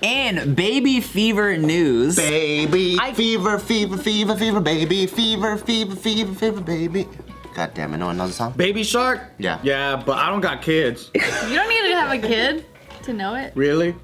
And baby fever news. Fever, baby, fever, baby. God damn it, no one knows the song? Baby Shark? Yeah. Yeah, but I don't got kids. You don't need to have a kid to know it. Really?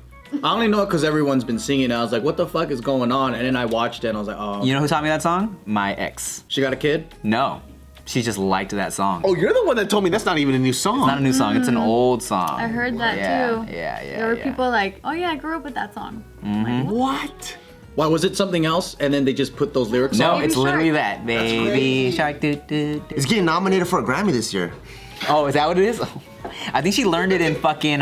I only know it because everyone's been singing it. I was like, what the fuck is going on? And then I watched it and I was like, oh. You know who taught me that song? My ex. She got a kid? No. She just liked that song. Oh, you're the one that told me that's not even a new song. It's not a new song, it's an old song. I heard that too. Yeah. There were people like, oh yeah, I grew up with that song. Mm-hmm. Like, What? Why, was it something else and then they just put those lyrics No, on? Baby it's literally Shark. that. Baby Shark. Do, do, do. It's getting nominated for a Grammy this year. Oh, is that what it is? I think she learned it in fucking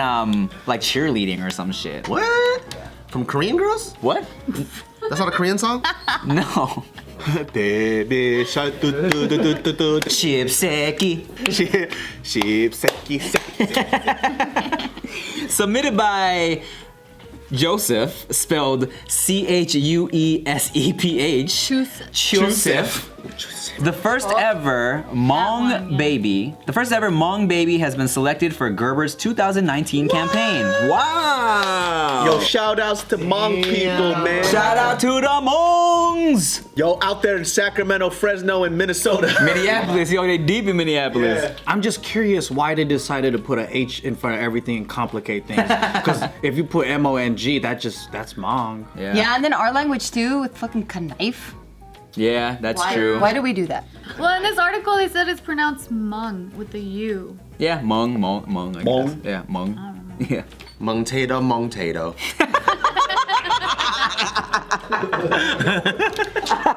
like cheerleading or some shit. What? From Korean girls? What? That's not a Korean song? No. Baby shark do do do do do do. Chipseki. Sheep seki seki. Submitted by Joseph, spelled Chueseph. Joseph. The first ever Hmong baby. The first ever Hmong baby has been selected for Gerber's 2019 campaign. Wow! Yo, shout outs to Hmong people, man. Shout out to the Hmongs! Yo, out there in Sacramento, Fresno, and Minnesota. Minneapolis, yo, they deep in Minneapolis. Yeah. I'm just curious why they decided to put an H in front of everything and complicate things. Because if you put M-O-N-G, that's Hmong. Yeah, and then our language too with fucking knife. Yeah, that's true. Why do we do that? Well, in this article, they said it's pronounced Hmong with the U. Yeah, Hmong, I guess. Yeah, Hmong. Yeah. Hmong tato.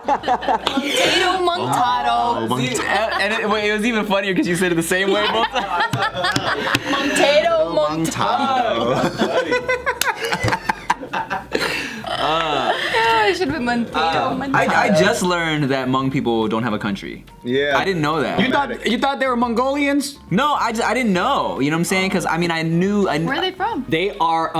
Potato montado. See, and it was even funnier because you said it the same way both times. Potato montado. It should be potato montado. I just learned that Hmong people don't have a country. Yeah. I didn't know that. You thought they were Mongolians? No, I didn't know. You know what I'm saying? Because I mean, I knew. Where are they from? They are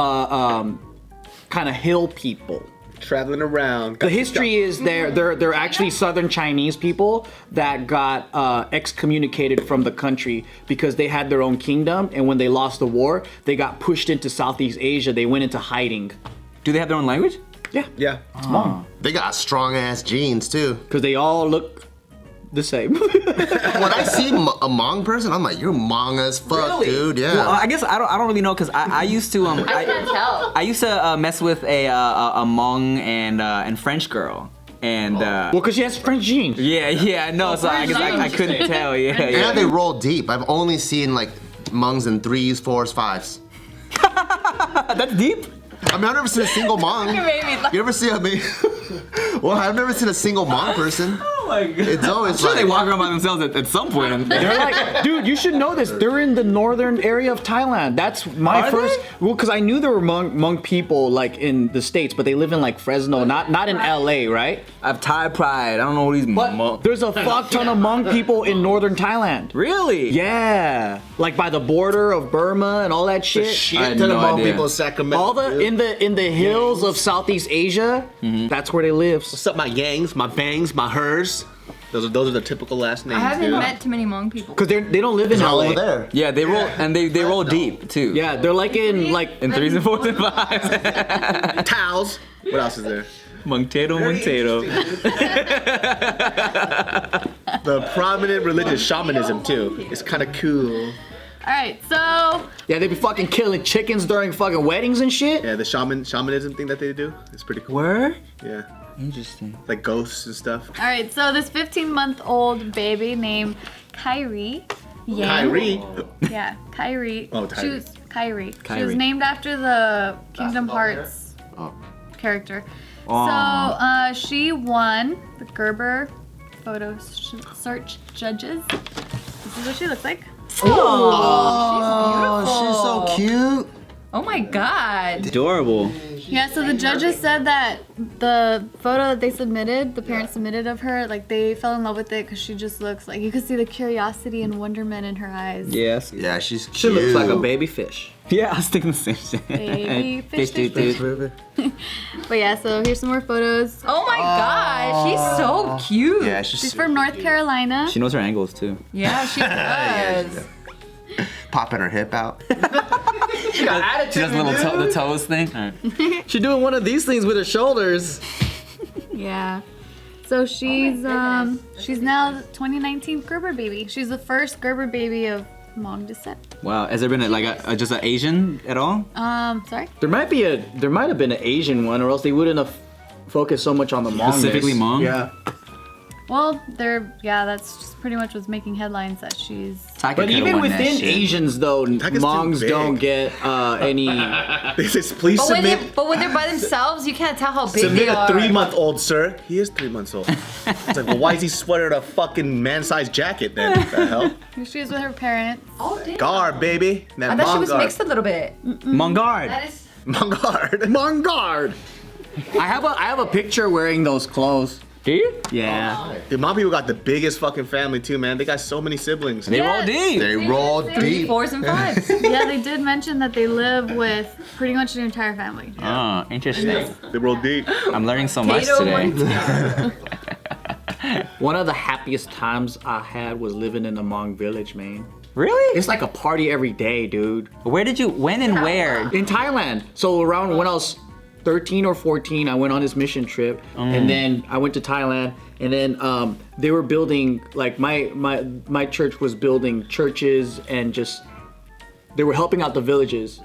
kind of hill people. Traveling around. The history is they're actually Southern Chinese people that got excommunicated from the country because they had their own kingdom, and when they lost the war, they got pushed into Southeast Asia. They went into hiding. Do they have their own language? Yeah, Yeah. it's Hmong. They got strong ass genes too. Because they all look the same. When I see a Hmong person, I'm like, you're Hmong as fuck, dude. Yeah. Well, I guess I don't really know because I used to I can't tell. I used to mess with a Hmong and French girl. And Well, because she has French genes. yeah, no, so I guess I couldn't tell. Yeah. And they roll deep. I've only seen like Hmongs in 3s, 4s, 5s. That's deep. I mean, I've never seen a single Hmong. You ever see a Well, I've never seen a single Hmong person. Oh my god. It's always I'm sure like they walk around by themselves at some point. They're like, dude, you should know this. They're in the northern area of Thailand. That's my Are first. they? Well, because I knew there were Hmong people like in the States, but they live in like Fresno, not in LA, right? I have Thai pride. I don't know who these But there's a fuck ton of Hmong people in northern Thailand. Really? Yeah, like by the border of Burma and all that shit. I Shit had to the no Hmong idea. people in Sacramento. All the in the hills of Southeast Asia. That's where they live. What's up, my yangs, my bangs, my hers? Those are the typical last names. I haven't dude. met too many Hmong people. Because they don't live in all LA. over there. Yeah, they roll and they roll deep too. Yeah, they're like in like In 3s and 4s and 5s. Towels. What else is there? Montato. The prominent religious shamanism too. It's kind of cool. All right, so yeah, they be fucking killing chickens during fucking weddings and shit. Yeah, the shamanism thing that they do. It's pretty cool. Word? Yeah, Interesting. like ghosts and stuff. all right, so this 15-month-old baby named Kyrie. Yang. Kyrie. Yeah, Kyrie. Oh, She Kyrie. was Kyrie. She Kyrie. was named after the Kingdom Hearts character. Aw. So she won the Gerber photo search judges. This is what she looks like. Oh, she's so cute. Oh my god. Adorable. Yeah, so the judges said that the photo that they submitted, the parents submitted of her, like they fell in love with it because she just looks like, you could see the curiosity and wonderment in her eyes. Yes. Yeah, she's cute. She looks like a baby fish. Yeah, I was thinking the same shit. Baby fish, Fish, fish, dude. But yeah, so here's some more photos. Oh my god, she's so cute. Yeah, She's from North Carolina. She knows her angles too. Yeah, she does. Popping her hip out. She got attitude, She does a little the toes thing. All right. She's doing one of these things with her shoulders. Yeah. So she's now the 2019 Gerber baby. She's the first Gerber baby of Hmong descent. Wow, has there been just an Asian at all? Sorry? There might have been an Asian one, or else they wouldn't have focused so much on the Hmong. Specifically Hmong? Yeah. Well, that's just pretty much what's making headlines that she's. But even within Asians, though, Hmongs don't get any. This is please But submit. when they're by themselves, you can't tell how big Submit they a are. 3-month-old, sir. He is 3 months old. It's like, well, why is he sweating a fucking man-sized jacket then? What the hell? She's with her parents. Oh, damn. Guard, baby. That I thought she was Mongard. mixed a little bit. Mongard. Mongard. Mongard. I have a picture wearing those clothes. Do you? Yeah. Dude, Hmong people got the biggest fucking family too, man. They got so many siblings. They roll deep. They roll 3, deep. 4s, and 5s. Yeah, they did mention that they live with pretty much the entire family. Oh, interesting. They roll deep. I'm learning so much Potato today. One of the happiest times I had was living in a Hmong village, man. Really? It's like a party every day, dude. When and where? In Thailand. So around when I was 13 or 14, I went on this mission trip, and then I went to Thailand, and then they were building, like my church was building churches, and just they were helping out the villages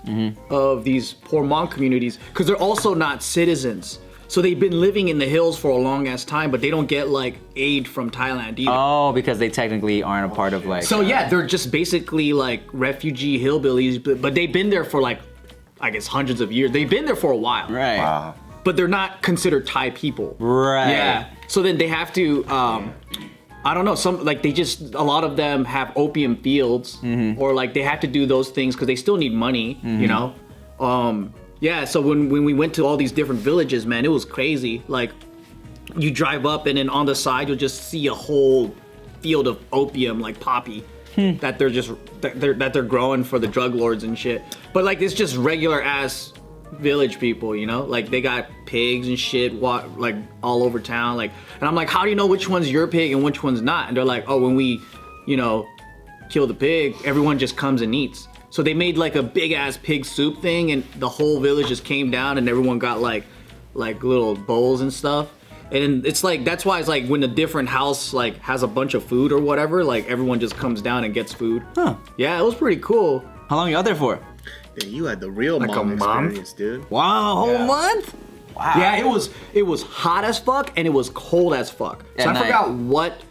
of these poor Hmong communities, because they're also not citizens. So they've been living in the hills for a long ass time, but they don't get like aid from Thailand either. Oh, because they technically aren't a part of like. So yeah, they're just basically like refugee hillbillies, but they've been there for like, I guess, hundreds of years. They've been there for a while. Right. Wow. But they're not considered Thai people. Right. Yeah. So then they have to, I don't know, a lot of them have opium fields, or like they have to do those things because they still need money, you know? Yeah, so when we went to all these different villages, man, it was crazy. Like, you drive up and then on the side, you'll just see a whole field of opium, like poppy. That they're growing for the drug lords and shit. But like it's just regular ass village people, you know? Like they got pigs and shit like all over town. Like, and I'm like, how do you know which one's your pig and which one's not? And they're like, oh, when we, kill the pig, everyone just comes and eats. So they made like a big ass pig soup thing, and the whole village just came down, and everyone got like little bowls and stuff. And it's like, that's why it's like when a different house like has a bunch of food or whatever, like everyone just comes down and gets food. Huh. Yeah, it was pretty cool. How long are you out there for? Dude, you had the real Like a Hmong month? experience, dude. Wow, a whole month? Wow. Yeah, it was hot as fuck and it was cold as fuck. So At I night. forgot what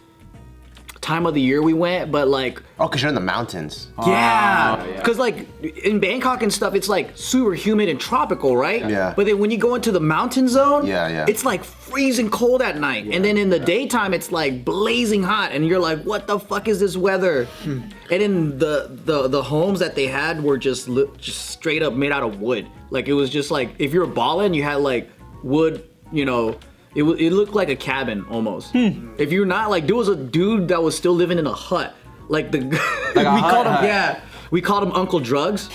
time of the year we went, but like, Oh, because you're in the mountains. yeah, yeah. because like in Bangkok and stuff, it's like super humid and tropical, right? Yeah. But then when you go into the mountain zone, Yeah. it's like freezing cold at night, and then in the daytime it's like blazing hot, and you're like, what the fuck is this weather? And then the homes that they had were just straight up made out of wood. Like it was just like if you're balling, you had like wood, It looked like a cabin almost. If you're not, like, there was a dude that was still living in a hut. Like we called him Uncle Drugs.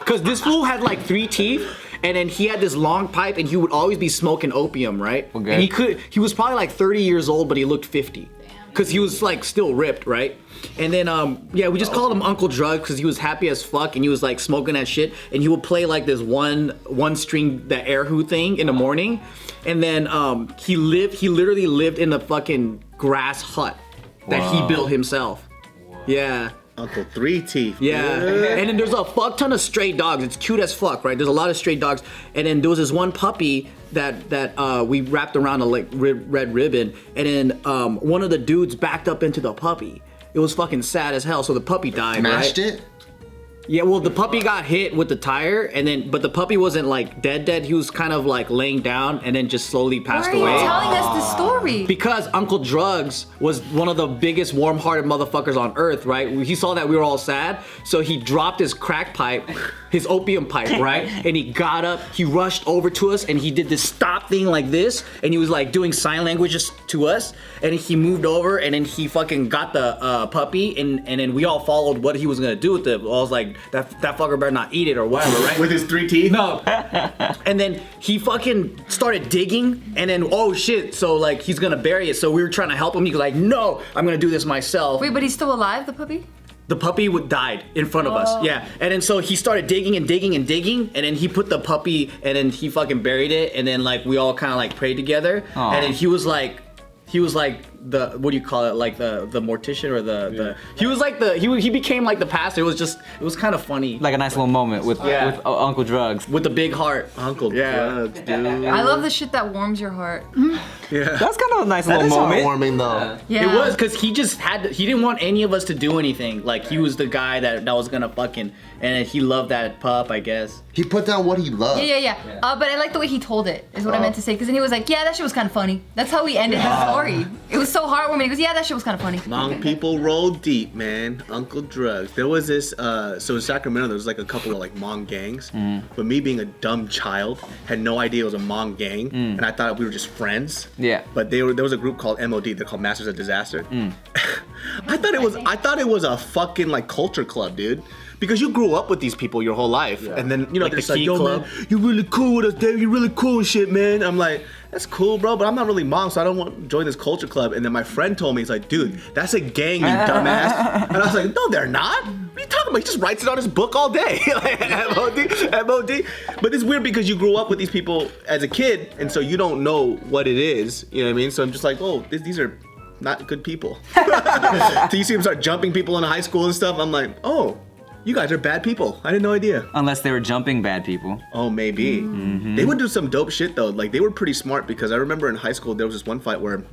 Cause this fool had like 3 teeth, and then he had this long pipe, and he would always be smoking opium, right? Okay. And he was probably like 30 years old, but he looked 50. Cause he was like still ripped, right? And then we just called him Uncle Drug because he was happy as fuck, and he was like smoking that shit, and he would play like this one string, the air hoo thing in the morning. And then he literally lived in a fucking grass hut that he built himself. Yeah. Uncle Three Teeth. Yeah. dude. And then there's a fuck ton of stray dogs. It's cute as fuck, right? There's a lot of stray dogs. And then there was this one puppy that we wrapped around a like red ribbon. And then one of the dudes backed up into the puppy. It was fucking sad as hell. So the puppy died, Smashed right? it? Yeah, well, the puppy got hit with the tire, but the puppy wasn't like dead. He was kind of like laying down and then just slowly passed Why are you away. telling us the story? Because Uncle Drugs was one of the biggest warm-hearted motherfuckers on earth, right? He saw that we were all sad, so he dropped his crack pipe, his opium pipe, right? And he got up, he rushed over to us, and he did this stop thing like this, and he was like doing sign languages to us, and he moved over, and then he fucking got the puppy, and then we all followed what he was gonna do with it. I was like, that fucker better not eat it or whatever, right? With his 3 teeth? No. And then he fucking started digging, and then, oh shit, so like he's gonna bury it. So we were trying to help him. He was like, no, I'm gonna do this myself. Wait, but he's still alive, the puppy? the puppy died in front of us. Yeah. And then so he started digging and digging and digging, and then he put the puppy, and then he fucking buried it, and then like we all kind of like prayed together. Aw. And then he was like the, what do you call it, like the mortician or the he was like he became like the pastor. It was kind of funny, Like a nice little moment with Uncle Drugs. with the big heart. Uncle Drugs, dude. I love the shit that warms your heart. Yeah. That's kind of a nice That little is moment. heartwarming though. Yeah. It was because he just he didn't want any of us to do anything. Like he was the guy that was gonna fucking, and he loved that pup, I guess. He put down what he loved. Yeah. But I like the way he told it, is what I meant to say. Because then he was like, yeah, that shit was kind of funny. That's how we ended the story. It was so heartwarming. He goes, yeah, that shit was kind of funny. Hmong people roll deep, man. Uncle Drugs. There was this, so in Sacramento, there was like a couple of like Hmong gangs. But me being a dumb child, had no idea it was a Hmong gang. And I thought we were just friends. Yeah. But there was a group called MOD, they're called Masters of Disaster. I thought it was a fucking like culture club, dude. Because you grew up with these people your whole life, and then you know Like they're the just like, Key "Yo, Club? man, you're really cool with us, Dave. You're really cool and shit, man." I'm like, "That's cool, bro, but I'm not really Hmong, so I don't want to join this culture club." And then my friend told me, he's like, "Dude, that's a gang, you dumbass." And I was like, "No, they're not. What are you talking about? He just writes it on his book all day." Like, MOD. But it's weird because you grew up with these people as a kid, and so you don't know what it is. You know what I mean? So I'm just like, "Oh, these are not good people." So you see them start jumping people in high school and stuff. I'm like, "Oh. You guys are bad people. I had no idea." Unless they were jumping bad people. Oh, maybe. They would do some dope shit though. Like they were pretty smart because I remember in high school there was this one fight where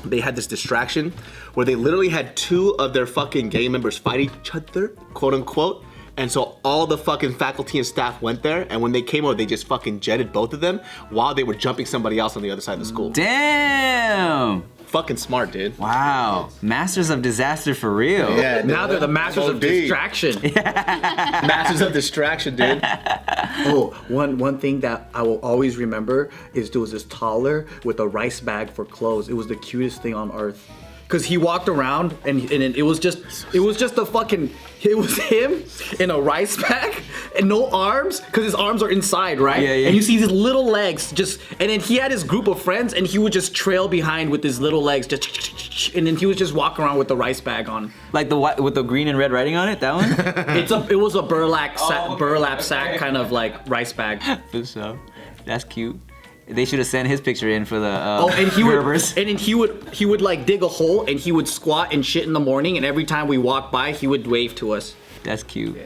they had this distraction where they literally had two of their fucking gang members fight each other, quote unquote. And so all the fucking faculty and staff went there, and when they came over, they just fucking jetted both of them while they were jumping somebody else on the other side of the school. Damn! Fucking smart, dude. Wow. Masters of disaster for real. Yeah, Now they're the masters of OD. distraction. Masters of distraction, dude. Oh, one thing that I will always remember is there was this toddler with a rice bag for clothes. It was the cutest thing on earth. Cause he walked around and it was just a fucking, it was him in a rice bag and no arms, cause his arms are inside, right? Yeah. And you see his little legs just, and then he had his group of friends and he would just trail behind with his little legs just, and then he would just walk around with the rice bag on. Like the white with the green and red writing on it, that one? It was a burlap sack kind of like rice bag. For sure. That's cute. They should have sent his picture in for the And he Gerbers. would, and then he would like dig a hole and he would squat and shit in the morning, and every time we walked by, he would wave to us. That's cute.